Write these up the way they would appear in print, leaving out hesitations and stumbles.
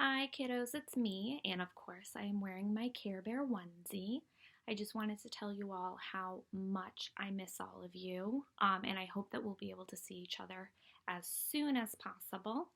Hi, kiddos, it's me, and of course, I am wearing my Care Bear onesie. I just wanted to tell you all how much I miss all of you, and I hope that we'll be able to see each other as soon as possible.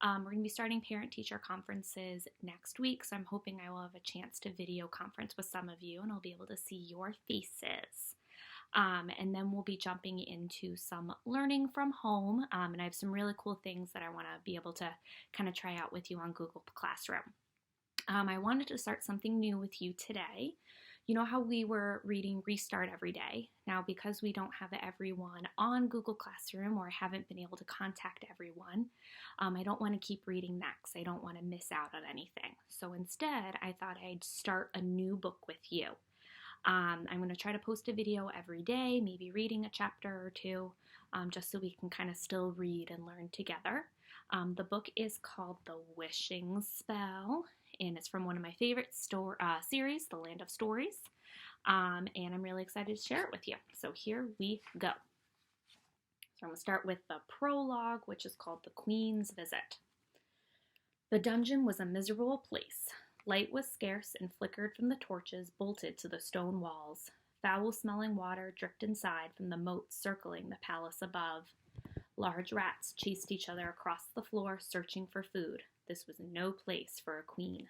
We're going to be starting parent teacher conferences next week, so I'm hoping I will have a chance to video conference with some of you, and I'll be able to see your faces. And then we'll be jumping into some learning from home. And I have some really cool things that I want to be able to kind of try out with you on Google Classroom. I wanted to start something new with you today. You know how we were reading Restart every day? Now, because we don't have everyone on Google Classroom or haven't been able to contact everyone, I don't want to keep reading that because I don't want to miss out on anything. So instead, I thought I'd start a new book with you. I'm going to try to post a video every day, maybe reading a chapter or two, just so we can kind of still read and learn together. The book is called The Wishing Spell, and it's from one of my favorite series, The Land of Stories, and I'm really excited to share it with you. So here we go. So I'm going to start with the prologue, which is called The Queen's Visit. The dungeon was a miserable place. Light was scarce and flickered from the torches bolted to the stone walls. Foul-smelling water dripped inside from the moats circling the palace above. Large rats chased each other across the floor, searching for food. This was no place for a queen.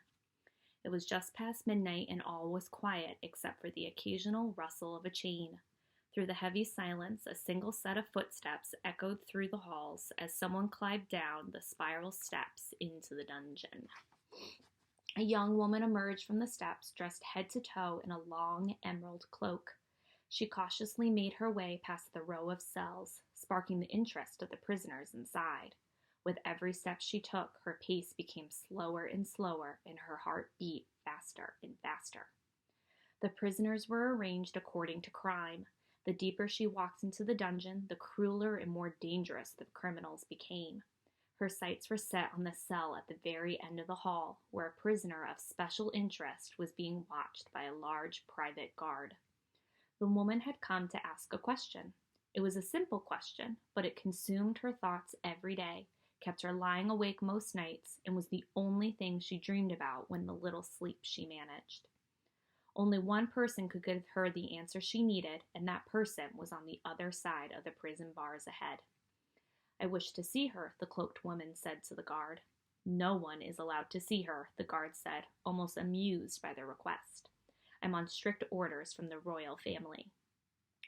It was just past midnight, and all was quiet except for the occasional rustle of a chain. Through the heavy silence, a single set of footsteps echoed through the halls as someone climbed down the spiral steps into the dungeon. A young woman emerged from the steps, dressed head to toe in a long emerald cloak. She cautiously made her way past the row of cells, sparking the interest of the prisoners inside. With every step she took, her pace became slower and slower, and her heart beat faster and faster. The prisoners were arranged according to crime. The deeper she walked into the dungeon, the crueler and more dangerous the criminals became. Her sights were set on the cell at the very end of the hall, where a prisoner of special interest was being watched by a large private guard. The woman had come to ask a question. It was a simple question, but it consumed her thoughts every day, kept her lying awake most nights, and was the only thing she dreamed about when the little sleep she managed. Only one person could give her the answer she needed, and that person was on the other side of the prison bars ahead. I wish to see her, the cloaked woman said to the guard. No one is allowed to see her, the guard said, almost amused by the request. I'm on strict orders from the royal family.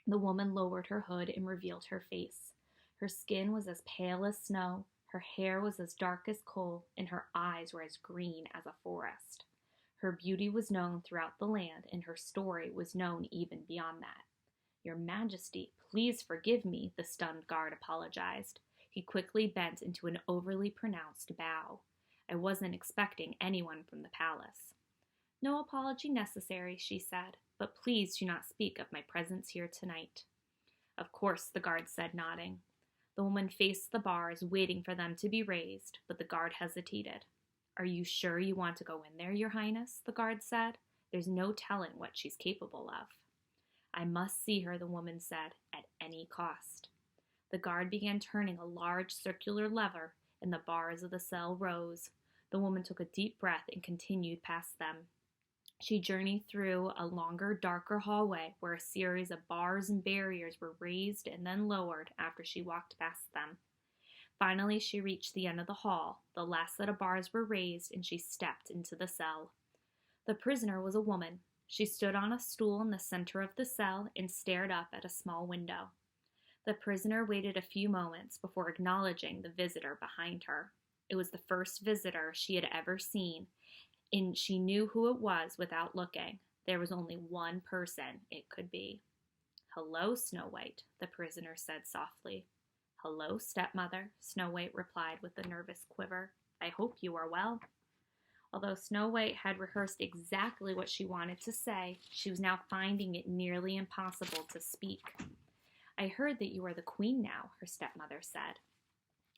The woman lowered her hood and revealed her face. Her skin was as pale as snow, her hair was as dark as coal, and her eyes were as green as a forest. Her beauty was known throughout the land, and her story was known even beyond that. Your Majesty, please forgive me, the stunned guard apologized. He quickly bent into an overly pronounced bow. I wasn't expecting anyone from the palace. No apology necessary, she said, but please do not speak of my presence here tonight. Of course, the guard said, nodding. The woman faced the bars, waiting for them to be raised, but the guard hesitated. Are you sure you want to go in there, Your Highness? The guard said. There's no telling what she's capable of. I must see her, the woman said, at any cost. The guard began turning a large circular lever, and the bars of the cell rose. The woman took a deep breath and continued past them. She journeyed through a longer, darker hallway where a series of bars and barriers were raised and then lowered after she walked past them. Finally, she reached the end of the hall. The last set of bars were raised, and she stepped into the cell. The prisoner was a woman. She stood on a stool in the center of the cell and stared up at a small window. The prisoner waited a few moments before acknowledging the visitor behind her. It was the first visitor she had ever seen, and she knew who it was without looking. There was only one person it could be. Hello, Snow White, the prisoner said softly. Hello, stepmother, Snow White replied with a nervous quiver. I hope you are well. Although Snow White had rehearsed exactly what she wanted to say, she was now finding it nearly impossible to speak. I heard that you are the queen now, her stepmother said.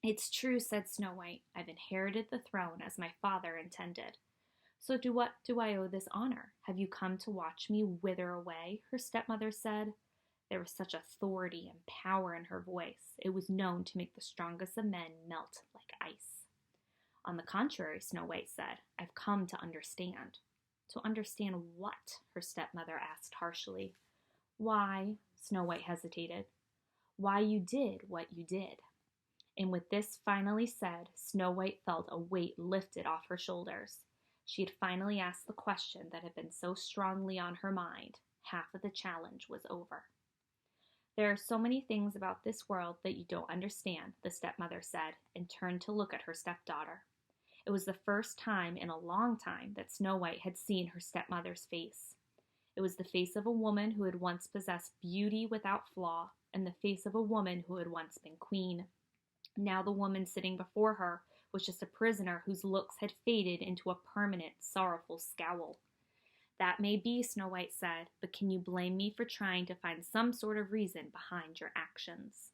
It's true, said Snow White. I've inherited the throne as my father intended. So to what do I owe this honor? Have you come to watch me wither away? Her stepmother said. There was such authority and power in her voice. It was known to make the strongest of men melt like ice. On the contrary, Snow White said, I've come to understand. To understand what? Her stepmother asked harshly. Why, Snow White hesitated, why you did what you did. And with this finally said, Snow White felt a weight lifted off her shoulders. She had finally asked the question that had been so strongly on her mind. Half of the challenge was over. There are so many things about this world that you don't understand, the stepmother said, and turned to look at her stepdaughter. It was the first time in a long time that Snow White had seen her stepmother's face. It was the face of a woman who had once possessed beauty without flaw, and the face of a woman who had once been queen. Now the woman sitting before her was just a prisoner whose looks had faded into a permanent, sorrowful scowl. That may be, Snow White said, but can you blame me for trying to find some sort of reason behind your actions?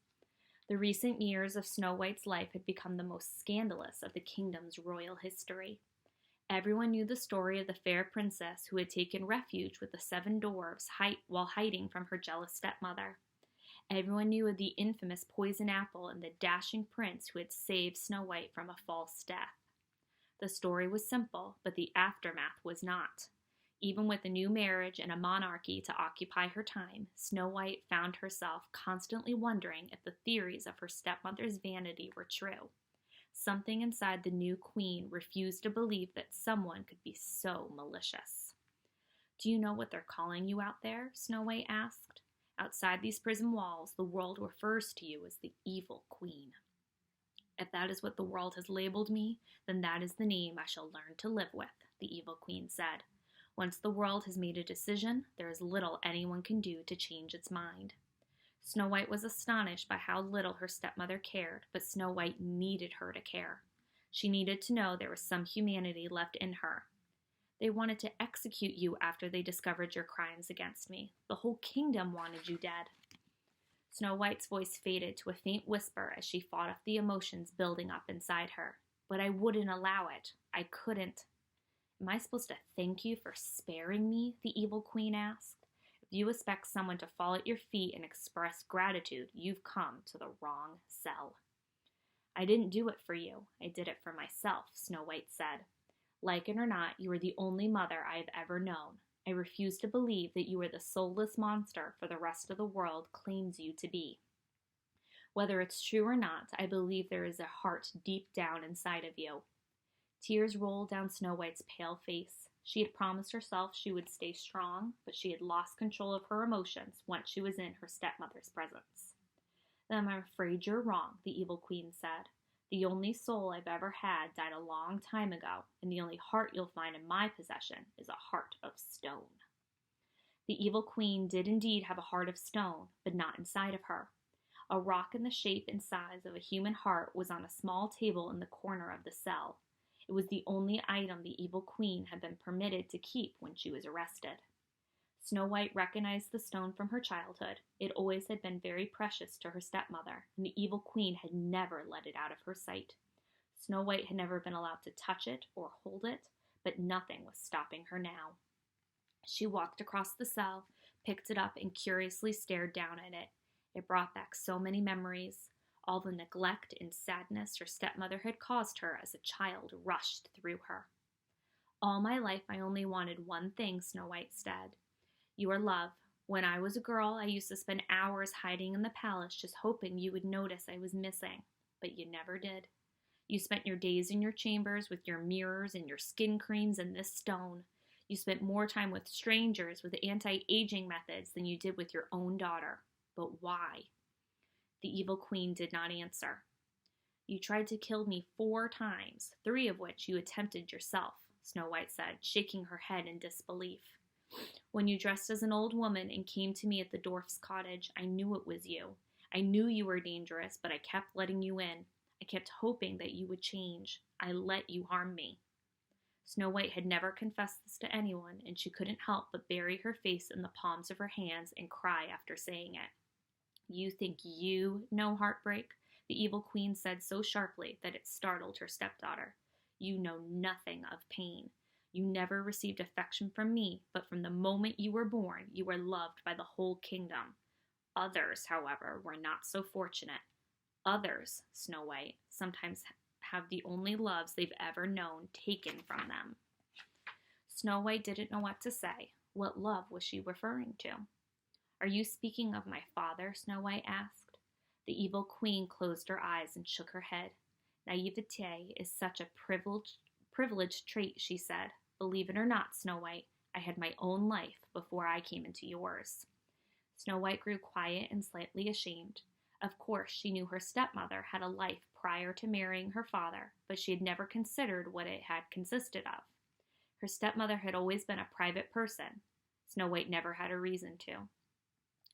The recent years of Snow White's life had become the most scandalous of the kingdom's royal history. Everyone knew the story of the fair princess who had taken refuge with the 7 dwarfs while hiding from her jealous stepmother. Everyone knew of the infamous poison apple and the dashing prince who had saved Snow White from a false death. The story was simple, but the aftermath was not. Even with a new marriage and a monarchy to occupy her time, Snow White found herself constantly wondering if the theories of her stepmother's vanity were true. Something inside the new queen refused to believe that someone could be so malicious. Do you know what they're calling you out there? Snow White asked. Outside these prison walls, the world refers to you as the evil queen. If that is what the world has labeled me, then that is the name I shall learn to live with, the evil queen said. Once the world has made a decision, there is little anyone can do to change its mind. Snow White was astonished by how little her stepmother cared, but Snow White needed her to care. She needed to know there was some humanity left in her. They wanted to execute you after they discovered your crimes against me. The whole kingdom wanted you dead. Snow White's voice faded to a faint whisper as she fought off the emotions building up inside her. But I wouldn't allow it. I couldn't. Am I supposed to thank you for sparing me? The evil queen asked. If you expect someone to fall at your feet and express gratitude, you've come to the wrong cell. I didn't do it for you. I did it for myself, Snow White said. Like it or not, you are the only mother I have ever known. I refuse to believe that you are the soulless monster for the rest of the world claims you to be. Whether it's true or not, I believe there is a heart deep down inside of you. Tears rolled down Snow White's pale face. She had promised herself she would stay strong, but she had lost control of her emotions once she was in her stepmother's presence. Then I'm afraid you're wrong, the evil queen said. The only soul I've ever had died a long time ago, and the only heart you'll find in my possession is a heart of stone. The evil queen did indeed have a heart of stone, but not inside of her. A rock in the shape and size of a human heart was on a small table in the corner of the cell. It was the only item the evil queen had been permitted to keep when she was arrested. Snow White recognized the stone from her childhood. It always had been very precious to her stepmother, and the evil queen had never let it out of her sight. Snow White had never been allowed to touch it or hold it, but nothing was stopping her now. She walked across the cell, picked it up, and curiously stared down at it. It brought back so many memories. All the neglect and sadness her stepmother had caused her as a child rushed through her. All my life I only wanted one thing, Snow White said. Your love. When I was a girl, I used to spend hours hiding in the palace just hoping you would notice I was missing, but you never did. You spent your days in your chambers with your mirrors and your skin creams and this stone. You spent more time with strangers with anti-aging methods than you did with your own daughter. But why? The evil queen did not answer. You tried to kill me 4 times, 3 of which you attempted yourself, Snow White said, shaking her head in disbelief. When you dressed as an old woman and came to me at the dwarf's cottage, I knew it was you. I knew you were dangerous, but I kept letting you in. I kept hoping that you would change. I let you harm me. Snow White had never confessed this to anyone, and she couldn't help but bury her face in the palms of her hands and cry after saying it. You think you know heartbreak? The evil queen said so sharply that it startled her stepdaughter. You know nothing of pain. You never received affection from me, but from the moment you were born, you were loved by the whole kingdom. Others, however, were not so fortunate. Others, Snow White, sometimes have the only loves they've ever known taken from them. Snow White didn't know what to say. What love was she referring to? Are you speaking of my father? Snow White asked. The evil queen closed her eyes and shook her head. Naivete is such a privileged trait, she said. Believe it or not, Snow White, I had my own life before I came into yours. Snow White grew quiet and slightly ashamed. Of course, she knew her stepmother had a life prior to marrying her father, but she had never considered what it had consisted of. Her stepmother had always been a private person. Snow White never had a reason to.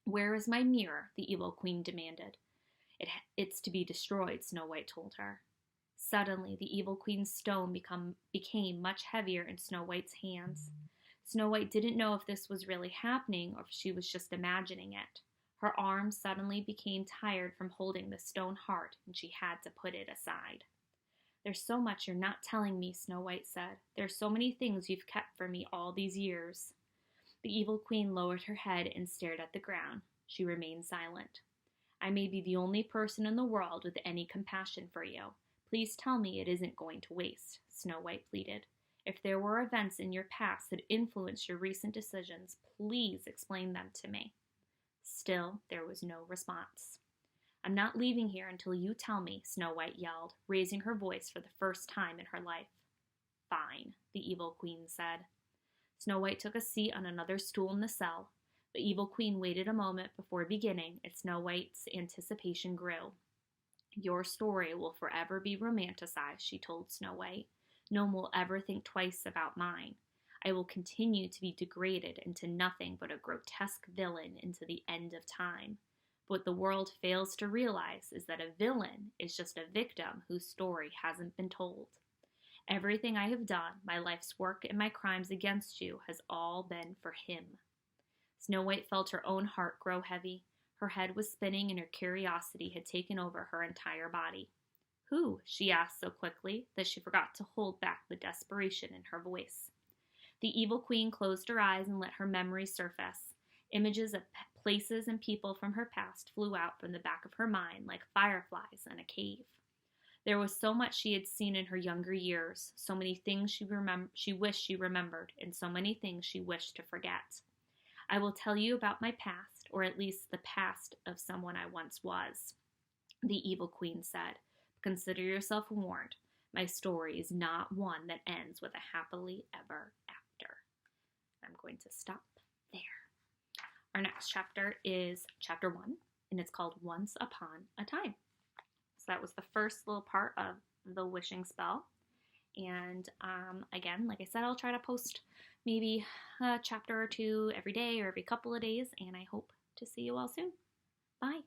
Where is my mirror? The evil queen demanded. It's to be destroyed, Snow White told her. Suddenly, the evil queen's stone became much heavier in Snow White's hands. Snow White didn't know if this was really happening or if she was just imagining it. Her arms suddenly became tired from holding the stone heart, and she had to put it aside. There's so much you're not telling me, Snow White said. There's so many things you've kept from me all these years. The evil queen lowered her head and stared at the ground. She remained silent. I may be the only person in the world with any compassion for you. Please tell me it isn't going to waste, Snow White pleaded. If there were events in your past that influenced your recent decisions, please explain them to me. Still, there was no response. I'm not leaving here until you tell me, Snow White yelled, raising her voice for the first time in her life. Fine, the evil queen said. Snow White took a seat on another stool in the cell. The evil queen waited a moment before beginning, and Snow White's anticipation grew. Your story will forever be romanticized, she told Snow White. No one will ever think twice about mine. I will continue to be degraded into nothing but a grotesque villain into the end of time. But what the world fails to realize is that a villain is just a victim whose story hasn't been told. Everything I have done, my life's work and my crimes against you, has all been for him. Snow White felt her own heart grow heavy. Her head was spinning and her curiosity had taken over her entire body. Who? She asked so quickly that she forgot to hold back the desperation in her voice. The evil queen closed her eyes and let her memory surface. Images of places and people from her past flew out from the back of her mind like fireflies in a cave. There was so much she had seen in her younger years, so many things she wished she remembered, and so many things she wished to forget. I will tell you about my past, or at least the past of someone I once was, the evil queen said. Consider yourself warned. My story is not one that ends with a happily ever after. I'm going to stop there. Our next chapter is chapter 1, and it's called Once Upon a Time. So that was the first little part of the wishing spell. And again, like I said, I'll try to post maybe a chapter or two every day or every couple of days, and I hope to see you all soon. Bye.